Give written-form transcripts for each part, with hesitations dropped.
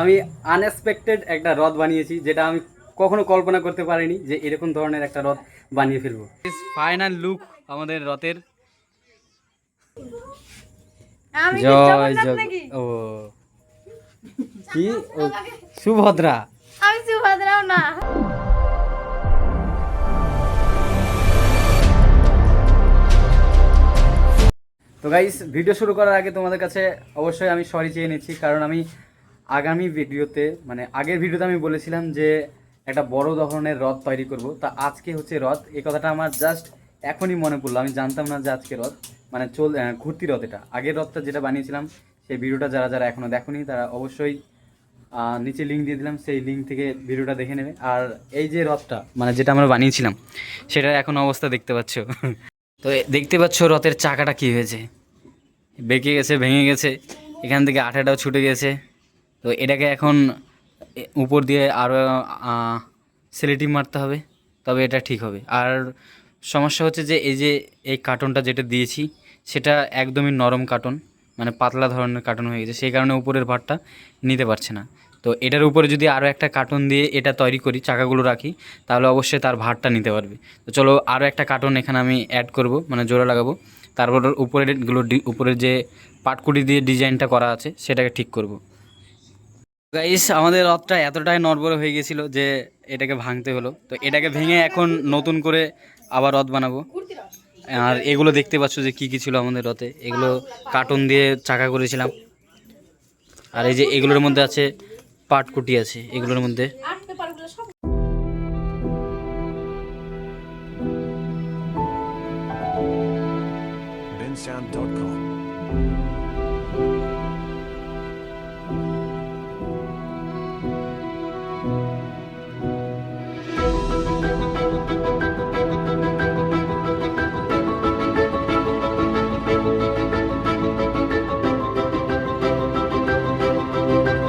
আমি আনএক্সপেক্টেড একটা রথ বানিয়েছি, যেটা আমি কখনো কল্পনা করতে পারিনি যে এরকম ধরনের একটা রথ বানিয়ে ফেলবো। ফাইনাল লুক আমাদের রথের। আমি কি জয় জগন্নাথ জগ নাকি? ও কি ও সুভদ্রা। আমি সুভদ্রাও না। তো গাইস, ভিডিও শুরু করার আগে তোমাদের কাছে অবশ্যই আমি সরি চেয়ে নিচ্ছি, কারণ আমি আগামী ভিডিওতে মানে আগের ভিডিওতে আমি বলেছিলাম যে একটা বড় ধরনের রথ তৈরি করব। তা আজকে হচ্ছে রথ, এই কথাটা আমার জাস্ট এখনই মনে পড়লো। আমি জানতাম না যে আজকে রথ মানে ঘুরতি রথ। এটা আগের রথটা যেটা বানিয়েছিলাম, সেই ভিডিওটা যারা যারা এখনও দেখোনি তারা অবশ্যই নিচে লিঙ্ক দিয়ে দিলাম, সেই লিঙ্ক থেকে ভিডিওটা দেখে নেবে। আর এই যে রথটা মানে যেটা আমরা বানিয়েছিলাম, সেটার এখন অবস্থা দেখতে পাচ্ছ। তো দেখতে পাচ্ছ রথের চাকাটা কী হয়েছে, বেঁকে গেছে, ভেঙে গেছে, এখান থেকে আঠাটাও ছুটে গেছে। তো এটাকে এখন উপর দিয়ে আরও সেলেটিভ মারতে হবে, তবে এটা ঠিক হবে। আর সমস্যা হচ্ছে যে এই কার্টনটা যেটা দিয়েছি সেটা একদমই নরম কার্টন, মানে পাতলা ধরনের কার্টন হয়ে গেছে, সেই কারণে উপরের ভারটা নিতে পারছে না। তো এটার উপরে যদি আরও একটা কার্টন দিয়ে এটা তৈরি করি, চাকাগুলো রাখি, তাহলে অবশ্যই তার ভারটা নিতে পারবে। তো চলো আরও একটা কার্টন এখানে আমি অ্যাড করব, মানে জোড়া লাগাবো। তারপর উপরেরগুলো উপরের যে পাটকুটি দিয়ে ডিজাইনটা করা আছে সেটাকে ঠিক করব। গাইস, আমাদের রথটা এতটাই নড়বড়ে হয়ে গেছিলো যে এটাকে ভাঙতে হলো। তো এটাকে ভেঙে এখন নতুন করে আবার রথ বানাবো। আর এগুলো দেখতে পাচ্ছ যে কি কি ছিল আমাদের রথে, এগুলো কার্টন দিয়ে চাকা করেছিলাম। আর এই যে এগুলোর মধ্যে আছে পাটকুটি, আছে এগুলোর মধ্যে। bensound.com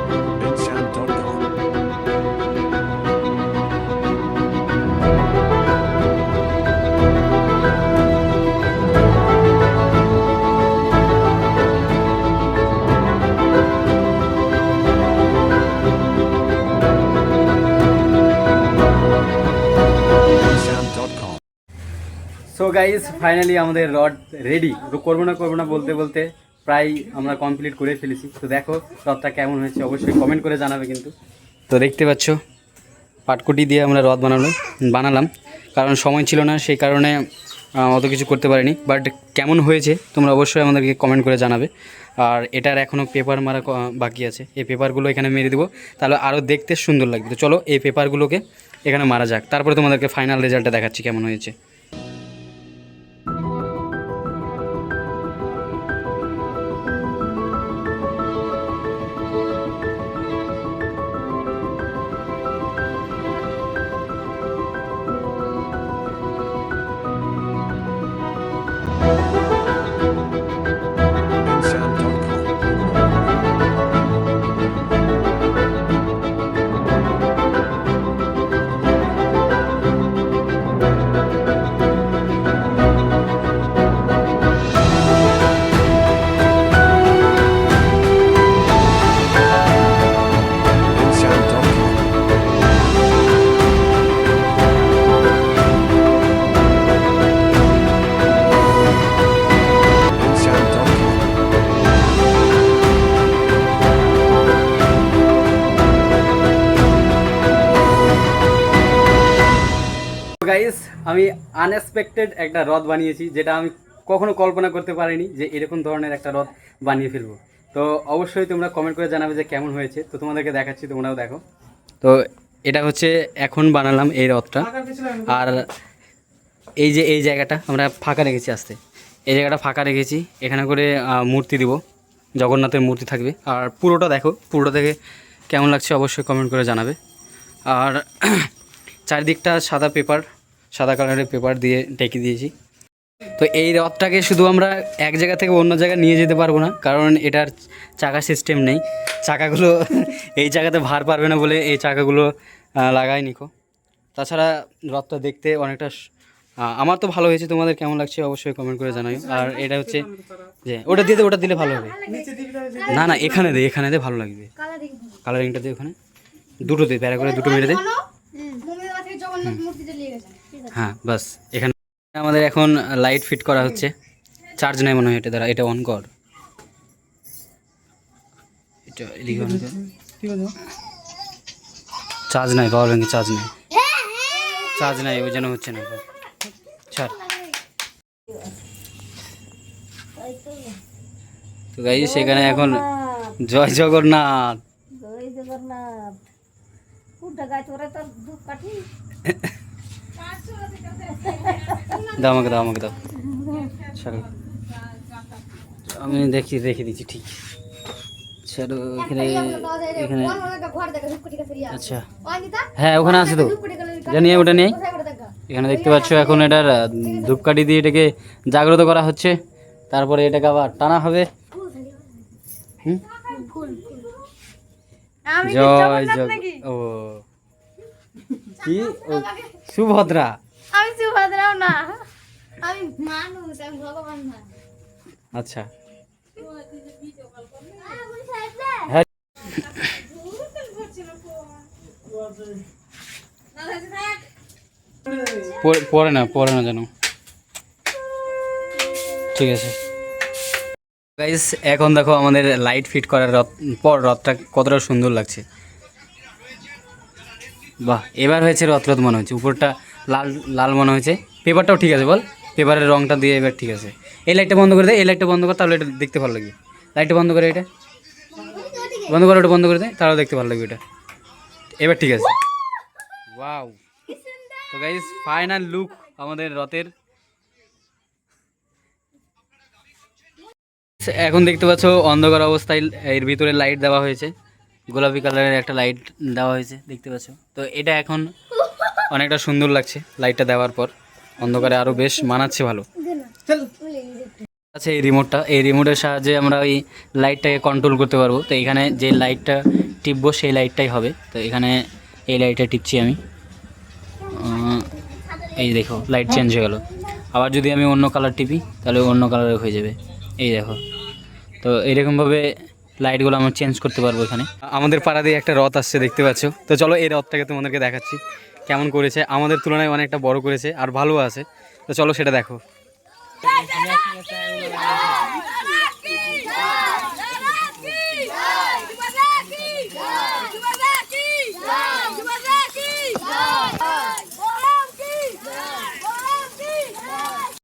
bensound.com bensound.com so guys, finally আমাদের রড রেডি। করবো না বলতে বলতে প্রায় আমরা কমপ্লিট করে ফেলেছি। তো দেখো রথটা কেমন হয়েছে, অবশ্যই কমেন্ট করে জানাবে কিন্তু। তো দেখতে পাচ্ছ পাটকুটি দিয়ে আমরা রথ বানালাম, কারণ সময় ছিল না, সেই কারণে অত কিছু করতে পারিনি। বাট কেমন হয়েছে তোমরা অবশ্যই আমাদেরকে কমেন্ট করে জানাবে। আর এটার এখনও পেপার মারা বাকি আছে, এই পেপারগুলো এখানে মেরে দেবো, তাহলে আরও দেখতে সুন্দর লাগবে। তো চলো এই পেপারগুলোকে এখানে মারা যাক, তারপরে তোমাদেরকে ফাইনাল রেজাল্টটা দেখাচ্ছি কেমন হয়েছে। bensound.com bensound.com bensound.com গাইস, আমি আনএক্সপেক্টেড একটা রথ বানিয়েছি, যেটা আমি কখনো কল্পনা করতে পারিনি যে এরকম ধরনের একটা রথ বানিয়ে ফেলবো। তো অবশ্যই তোমরা কমেন্ট করে জানাবে যে কেমন হয়েছে। তো তোমাদেরকে দেখাচ্ছি, তোমরাও দেখো। তো এটা হচ্ছে এখন বানালাম এই রথটা। আর এই যে এই জায়গাটা আমরা ফাঁকা রেখেছি, আসতে এই জায়গাটা ফাঁকা রেখেছি, এখানে করে মূর্তি দিব, জগন্নাথের মূর্তি থাকবে। আর পুরোটা দেখো, পুরোটা দেখে কেমন লাগছে অবশ্যই কমেন্ট করে জানাবে। আর চারিদিকটা সাদা কালারের পেপার দিয়ে ঢেকে দিয়েছি। তো এই রথটাকে শুধু আমরা এক জায়গা থেকে অন্য জায়গায় নিয়ে যেতে পারবো না, কারণ এটার চাকা সিস্টেম নেই। চাকাগুলো এই জায়গাতে ভার পারবে না বলে এই চাকাগুলো লাগাই নিকো। তাছাড়া রথটা দেখতে অনেকটা আমার তো ভালো হয়েছে, তোমাদের কেমন লাগছে অবশ্যই কমেন্ট করে জানাই। আর এটা হচ্ছে যে ওটা দিলে ভালো হবে। না না, এখানে দে ভালো লাগবে। কালারিংটা দিয়ে ওখানে দুটো দে, প্যারা করে দুটো মেরে দে। হ্যাঁ বাস, এখানে আমাদের এখন লাইট ফিট করা হচ্ছে। চার্জ নেই মনে হয় এটা, দ্বারা এটা অন কর। এটা এদিকে অন কর। চার্জ নাই, পাওয়ার ব্যাঙ্কে চার্জ নাই ওই জন্য হচ্ছে না। ছাড়। তো গাইস সেখানে এখন জয় জগন্নাথ। দাও আমাকে দাও। ছাড়ো, আমি রেখে দিচ্ছি ঠিক। ছাড়ো, এখানে আচ্ছা হ্যাঁ ওখানে আছে তো, জানি ওটা নেই। এখানে দেখতে পাচ্ছ এখন এটার ধূপকাঠি দিয়ে এটাকে জাগ্রত করা হচ্ছে, তারপরে এটাকে আবার টানা হবে। জয় জগ ও কি সুভদ্রা। আমি সুভদ্রাও না, আমি মানুষ, আমি ভগবান না। আচ্ছা পরে না জানো, ঠিক আছে গাইস। এখন দেখো আমাদের লাইট ফিট করার রথটা কতটা সুন্দর লাগছে। বাহ, এবার হয়েছে রথ মনে হচ্ছে। উপরটা লাল মনে হয়েছে, পেপারটাও ঠিক আছে বল, পেপারের রংটা দিয়ে এবার ঠিক আছে। এই লাইটটা বন্ধ করে দে, এই লাইটটা বন্ধ কর, তাহলে এটা দেখতে ভালো লাগবে। লাইটটা বন্ধ করে, এটা বন্ধ করে, ওটা বন্ধ করে দে, তাহলে দেখতে ভালো লাগবে এটা। এবার ঠিক আছে, ওয়াও। তো গাইস ফাইনাল লুক আমাদের রথের। এখন দেখতে পাচ্ছ অন্ধকার অবস্থায় এর ভিতরে লাইট দেওয়া হয়েছে, গোলাপি কালারের একটা লাইট দেওয়া হয়েছে দেখতে পাচ্ছ। তো এটা এখন অনেকটা সুন্দর লাগছে লাইটটা দেওয়ার পর, অন্ধকারে আরও বেশ মানাচ্ছে ভালো। আচ্ছা, এই রিমোটের সাহায্যে আমরা ওই লাইটটাকে কন্ট্রোল করতে পারবো। তো এখানে যে লাইটটা টিপবো সেই লাইটটাই হবে। তো এখানে এই লাইটটা টিপছি আমি, এই দেখো লাইট চেঞ্জ হয়ে গেল। আবার যদি আমি অন্য কালার টিপি তাহলে অন্য কালারে হয়ে যাবে, এই দেখো। তো এইরকমভাবে লাইটগুলো আমরা চেঞ্জ করতে পারবো এখানে। আমাদের পাড়া দিয়ে একটা রথ আসছে দেখতে পাচ্ছ। তো চলো এই রথটাকে তোমাদেরকে দেখাচ্ছি কেমন করেছে, আমাদের তুলনায় অনেকটা বড় করেছে আর ভালো আছে। তো চলো সেটা দেখো।